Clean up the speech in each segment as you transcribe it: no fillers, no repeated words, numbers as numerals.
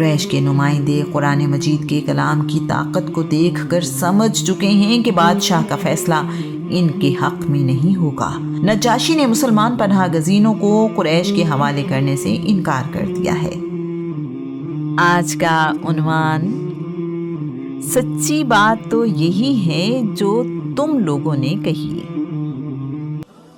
قریش کے نمائندے قرآن مجید کے کلام کی طاقت کو دیکھ کر سمجھ چکے ہیں کہ بادشاہ کا فیصلہ ان کے حق میں نہیں ہوگا۔ نجاشی نے مسلمان پناہ گزینوں کو قریش کے حوالے کرنے سے انکار کر دیا ہے۔ آج کا عنوان: سچی بات تو یہی ہے جو تم لوگوں نے کہی۔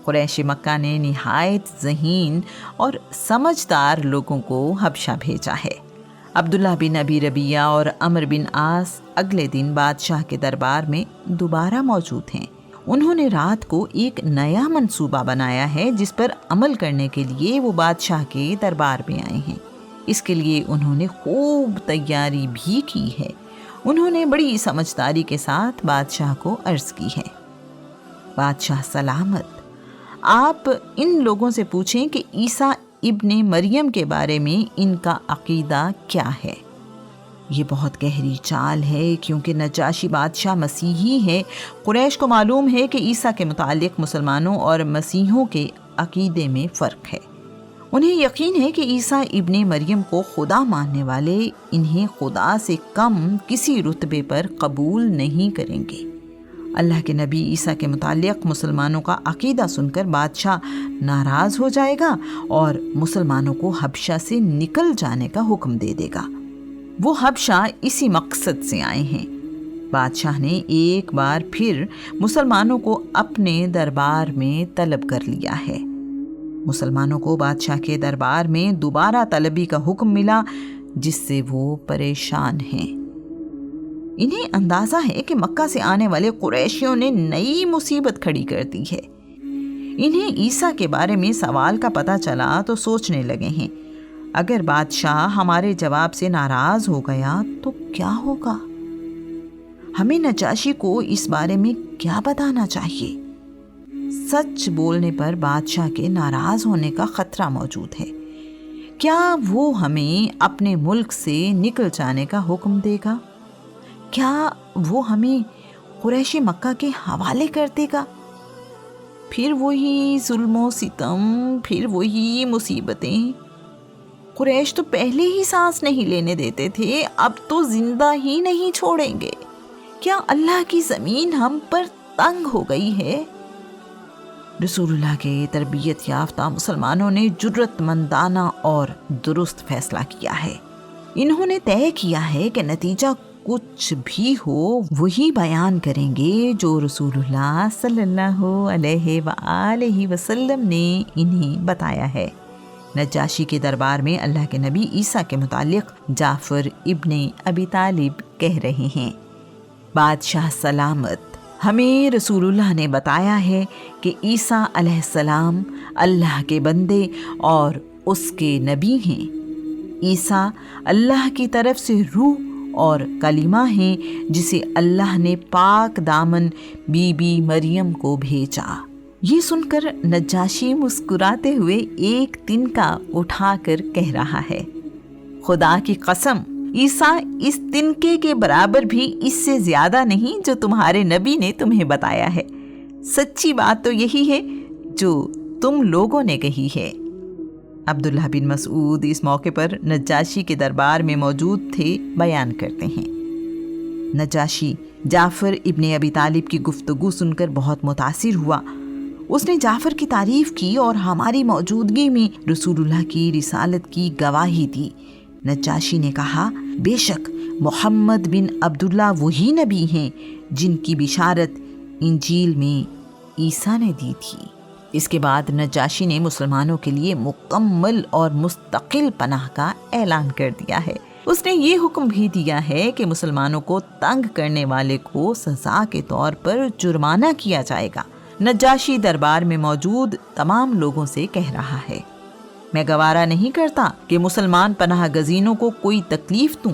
قریش مکہ نے نہایت ذہین اور سمجھدار لوگوں کو حبشہ بھیجا ہے۔ عبداللہ بن ابی ربیعہ اور عمرو بن عاص اگلے دن بادشاہ کے دربار میں دوبارہ موجود ہیں۔ انہوں نے رات کو ایک نیا منصوبہ بنایا ہے جس پر عمل کرنے کے لیے وہ بادشاہ کے دربار میں آئے ہیں۔ اس کے لیے انہوں نے خوب تیاری بھی کی ہے۔ انہوں نے بڑی سمجھداری کے ساتھ بادشاہ کو عرض کی ہے: بادشاہ سلامت، آپ ان لوگوں سے پوچھیں کہ عیسیٰ ابن مریم کے بارے میں ان کا عقیدہ کیا ہے۔ یہ بہت گہری چال ہے کیونکہ نجاشی بادشاہ مسیحی ہے۔ قریش کو معلوم ہے کہ عیسیٰ کے متعلق مسلمانوں اور مسیحیوں کے عقیدے میں فرق ہے۔ انہیں یقین ہے کہ عیسیٰ ابن مریم کو خدا ماننے والے انہیں خدا سے کم کسی رتبے پر قبول نہیں کریں گے۔ اللہ کے نبی عیسیٰ کے متعلق مسلمانوں کا عقیدہ سن کر بادشاہ ناراض ہو جائے گا اور مسلمانوں کو حبشہ سے نکل جانے کا حکم دے دے گا۔ وہ حبشہ اسی مقصد سے آئے ہیں۔ بادشاہ نے ایک بار پھر مسلمانوں کو اپنے دربار میں طلب کر لیا ہے۔ مسلمانوں کو بادشاہ کے دربار میں دوبارہ طلبی کا حکم ملا جس سے وہ پریشان ہیں۔ انہیں اندازہ ہے کہ مکہ سے آنے والے قریشیوں نے نئی مصیبت کھڑی کر دی ہے۔ انہیں عیسیٰ کے بارے میں سوال کا پتہ چلا تو سوچنے لگے ہیں، اگر بادشاہ ہمارے جواب سے ناراض ہو گیا تو کیا ہوگا؟ ہمیں نجاشی کو اس بارے میں کیا بتانا چاہیے؟ سچ بولنے پر بادشاہ کے ناراض ہونے کا خطرہ موجود ہے۔ کیا وہ ہمیں اپنے ملک سے نکل جانے کا حکم دے گا؟ کیا وہ ہمیں قریش مکہ کے حوالے کر دے گا؟ پھر وہی ظلم و ستم، پھر وہی مصیبتیں۔ قریش تو پہلے ہی سانس نہیں لینے دیتے تھے، اب تو زندہ ہی نہیں چھوڑیں گے۔ کیا اللہ کی زمین ہم پر تنگ ہو گئی ہے؟ رسول اللہ کے تربیت یافتہ مسلمانوں نے جرأت مندانہ اور درست فیصلہ کیا ہے۔ انہوں نے طے کیا ہے کہ نتیجہ کچھ بھی ہو وہی بیان کریں گے جو رسول اللہ صلی اللہ علیہ وآلہ وسلم نے انہیں بتایا ہے۔ نجاشی کے دربار میں اللہ کے نبی عیسیٰ کے متعلق جعفر ابن ابی طالب کہہ رہے ہیں: بادشاہ سلامت، ہمیں رسول اللہ نے بتایا ہے کہ عیسیٰ علیہ السلام اللہ کے بندے اور اس کے نبی ہیں۔ عیسیٰ اللہ کی طرف سے روح اور کلمہ ہیں جسے اللہ نے پاک دامن بی بی مریم کو بھیجا۔ یہ سن کر نجاشی مسکراتے ہوئے ایک تنکا اٹھا کر کہہ رہا ہے: خدا کی قسم، عیسیٰ اس تنکے کے برابر بھی اس سے زیادہ نہیں جو تمہارے نبی نے تمہیں بتایا ہے۔ سچی بات تو یہی ہے جو تم لوگوں نے کہی ہے۔ عبداللہ بن مسعود اس موقع پر نجاشی کے دربار میں موجود تھے، بیان کرتے ہیں: نجاشی جعفر ابن ابی طالب کی گفتگو سن کر بہت متاثر ہوا۔ اس نے جعفر کی تعریف کی اور ہماری موجودگی میں رسول اللہ کی رسالت کی گواہی دی۔ نجاشی نے کہا: بے شک محمد بن عبداللہ وہی نبی ہیں جن کی بشارت انجیل میں عیسیٰ نے دی تھی۔ اس کے بعد نجاشی نے مسلمانوں کے لیے مکمل اور مستقل پناہ کا اعلان کر دیا ہے۔ اس نے یہ حکم بھی دیا ہے کہ مسلمانوں کو تنگ کرنے والے کو سزا کے طور پر جرمانہ کیا جائے گا۔ نجاشی دربار میں موجود تمام لوگوں سے کہہ رہا ہے: میں گوارا نہیں کرتا کہ مسلمان پناہ گزینوں کو کوئی تکلیف دوں،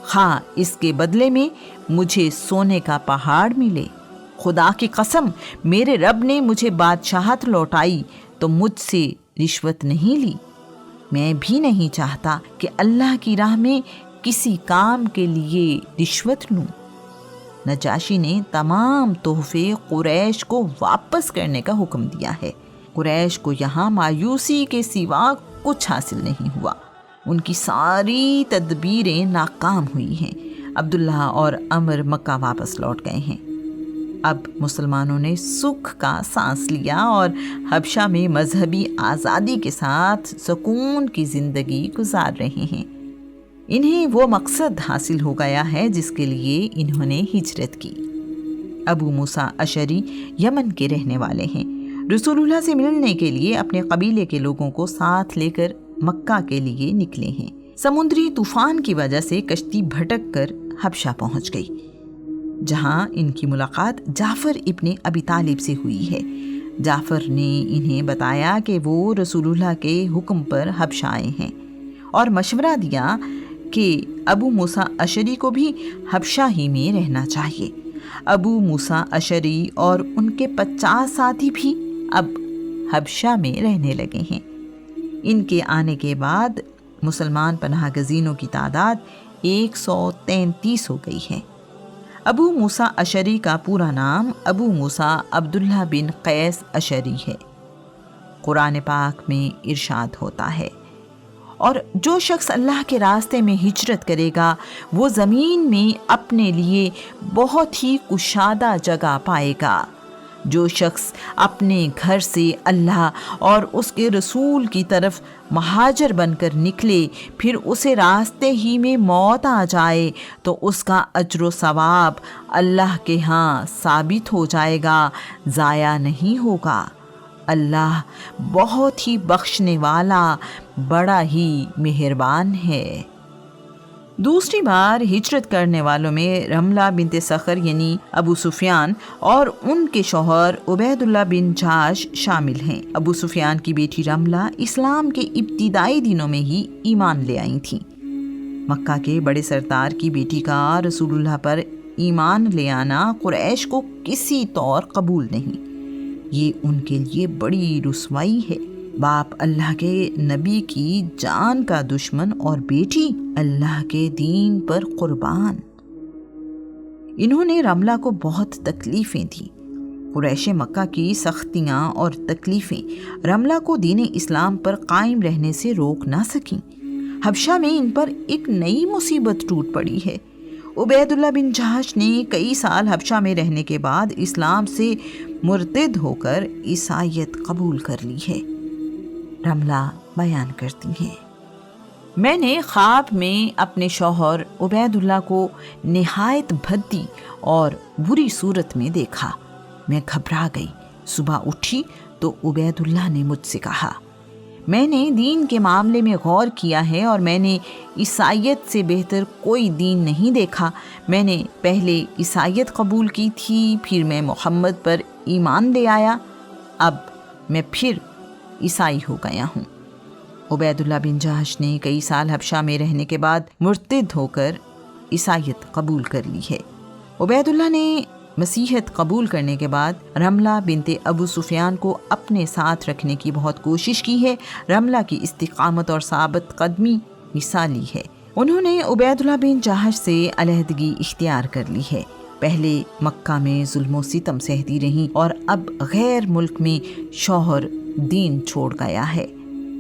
خواہ اس کے بدلے میں مجھے سونے کا پہاڑ ملے۔ خدا کی قسم، میرے رب نے مجھے بادشاہت لوٹائی تو مجھ سے رشوت نہیں لی۔ میں بھی نہیں چاہتا کہ اللہ کی راہ میں کسی کام کے لیے رشوت لوں۔ نجاشی نے تمام تحفے قریش کو واپس کرنے کا حکم دیا ہے۔ قریش کو یہاں مایوسی کے سوا کچھ حاصل نہیں ہوا۔ ان کی ساری تدبیریں ناکام ہوئی ہیں۔ عبداللہ اور عمر مکہ واپس لوٹ گئے ہیں۔ اب مسلمانوں نے سکھ کا سانس لیا اور حبشہ میں مذہبی آزادی کے ساتھ سکون کی زندگی گزار رہے ہیں۔ انہیں وہ مقصد حاصل ہو گیا ہے جس کے لیے انہوں نے ہجرت کی۔ ابو موسیٰ اشعری یمن کے رہنے والے ہیں۔ رسول اللہ سے ملنے کے لیے اپنے قبیلے کے لوگوں کو ساتھ لے کر مکہ کے لیے نکلے ہیں۔ سمندری طوفان کی وجہ سے کشتی بھٹک کر حبشہ پہنچ گئی، جہاں ان کی ملاقات جعفر ابن ابی طالب سے ہوئی ہے۔ جعفر نے انہیں بتایا کہ وہ رسول اللہ کے حکم پر حبشہ آئے ہیں اور مشورہ دیا کہ ابو موسیٰ اشعری کو بھی حبشہ ہی میں رہنا چاہیے۔ ابو موسیٰ اشعری اور ان کے 50 ساتھی بھی اب حبشہ میں رہنے لگے ہیں۔ ان کے آنے کے بعد مسلمان پناہ گزینوں کی تعداد 133 ہو گئی ہے۔ ابو موسیٰ اشعری کا پورا نام ابو موسیٰ عبداللہ بن قیس اشعری ہے۔ قرآن پاک میں ارشاد ہوتا ہے، اور جو شخص اللہ کے راستے میں ہجرت کرے گا وہ زمین میں اپنے لیے بہت ہی کشادہ جگہ پائے گا۔ جو شخص اپنے گھر سے اللہ اور اس کے رسول کی طرف مہاجر بن کر نکلے، پھر اسے راستے ہی میں موت آ جائے تو اس کا اجر و ثواب اللہ کے ہاں ثابت ہو جائے گا، ضائع نہیں ہوگا۔ اللہ بہت ہی بخشنے والا، بڑا ہی مہربان ہے۔ دوسری بار ہجرت کرنے والوں میں رملہ بنت صخر یعنی ابو سفیان اور ان کے شوہر عبید اللہ بن جحش شامل ہیں۔ ابو سفیان کی بیٹی رملہ اسلام کے ابتدائی دنوں میں ہی ایمان لے آئی تھیں۔ مکہ کے بڑے سردار کی بیٹی کا رسول اللہ پر ایمان لے آنا قریش کو کسی طور قبول نہیں۔ یہ ان کے لیے بڑی رسوائی ہے۔ باپ اللہ کے نبی کی جان کا دشمن اور بیٹی اللہ کے دین پر قربان۔ انہوں نے رملہ کو بہت تکلیفیں دیں۔ قریش مکہ کی سختیاں اور تکلیفیں رملہ کو دین اسلام پر قائم رہنے سے روک نہ سکیں۔ حبشہ میں ان پر ایک نئی مصیبت ٹوٹ پڑی ہے۔ عبید اللہ بن جحش نے کئی سال حبشہ میں رہنے کے بعد اسلام سے مرتد ہو کر عیسائیت قبول کر لی ہے۔ رملہ بیان کرتی ہیں، میں نے خواب میں اپنے شوہر عبید اللہ کو نہایت بھدی اور بری صورت میں دیکھا۔ میں گھبرا گئی۔ صبح اٹھی تو عبید اللہ نے مجھ سے کہا، میں نے دین کے معاملے میں غور کیا ہے اور میں نے عیسائیت سے بہتر کوئی دین نہیں دیکھا۔ میں نے پہلے عیسائیت قبول کی تھی، پھر میں محمد پر ایمان لے آیا، اب میں پھر عیسائی ہو گیا ہوں۔ عبید اللہ بن جحش نے کئی سال حبشہ میں رہنے کے بعد مرتد ہو کر عیسائیت قبول کر لی ہے۔ عبید اللہ نے مسیحیت قبول کرنے کے بعد رملہ بنت ابو سفیان کو اپنے ساتھ رکھنے کی بہت کوشش کی ہے۔ رملہ کی استقامت اور ثابت قدمی مثالی ہے۔ انہوں نے عبید اللہ بن جحش سے علیحدگی اختیار کر لی ہے۔ پہلے مکہ میں ظلم و ستم سہتی رہیں اور اب غیر ملک میں شوہر دین چھوڑ گیا ہے،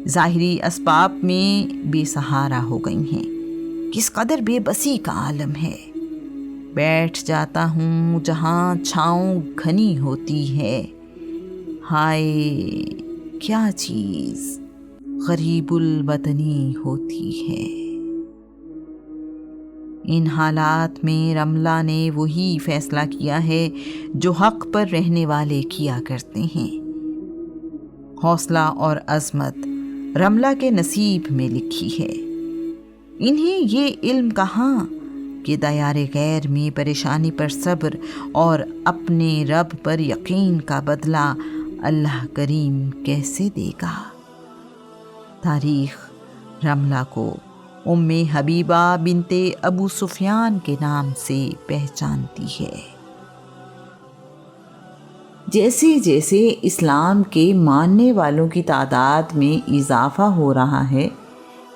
ظاہری اسباب میں بے سہارا ہو گئی ہیں۔ کس قدر بے بسی کا عالم ہے۔ بیٹھ جاتا ہوں جہاں چھاؤں گھنی ہوتی ہے، ہائے کیا چیز غریب الوطنی ہوتی ہے۔ ان حالات میں رملہ نے وہی فیصلہ کیا ہے جو حق پر رہنے والے کیا کرتے ہیں۔ حوصلہ اور عظمت رملہ کے نصیب میں لکھی ہے۔ انہیں یہ علم کہاں کہ دیار غیر میں پریشانی پر صبر اور اپنے رب پر یقین کا بدلہ اللہ کریم کیسے دے گا۔ تاریخ رملہ کو ام حبیبہ بنت ابو سفیان کے نام سے پہچانتی ہے۔ جیسے جیسے اسلام کے ماننے والوں کی تعداد میں اضافہ ہو رہا ہے،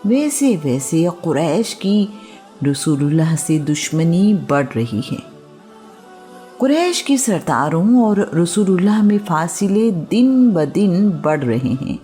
ویسے ویسے قریش کی رسول اللہ سے دشمنی بڑھ رہی ہے۔ قریش کے سرداروں اور رسول اللہ میں فاصلے دن بدن بڑھ رہے ہیں۔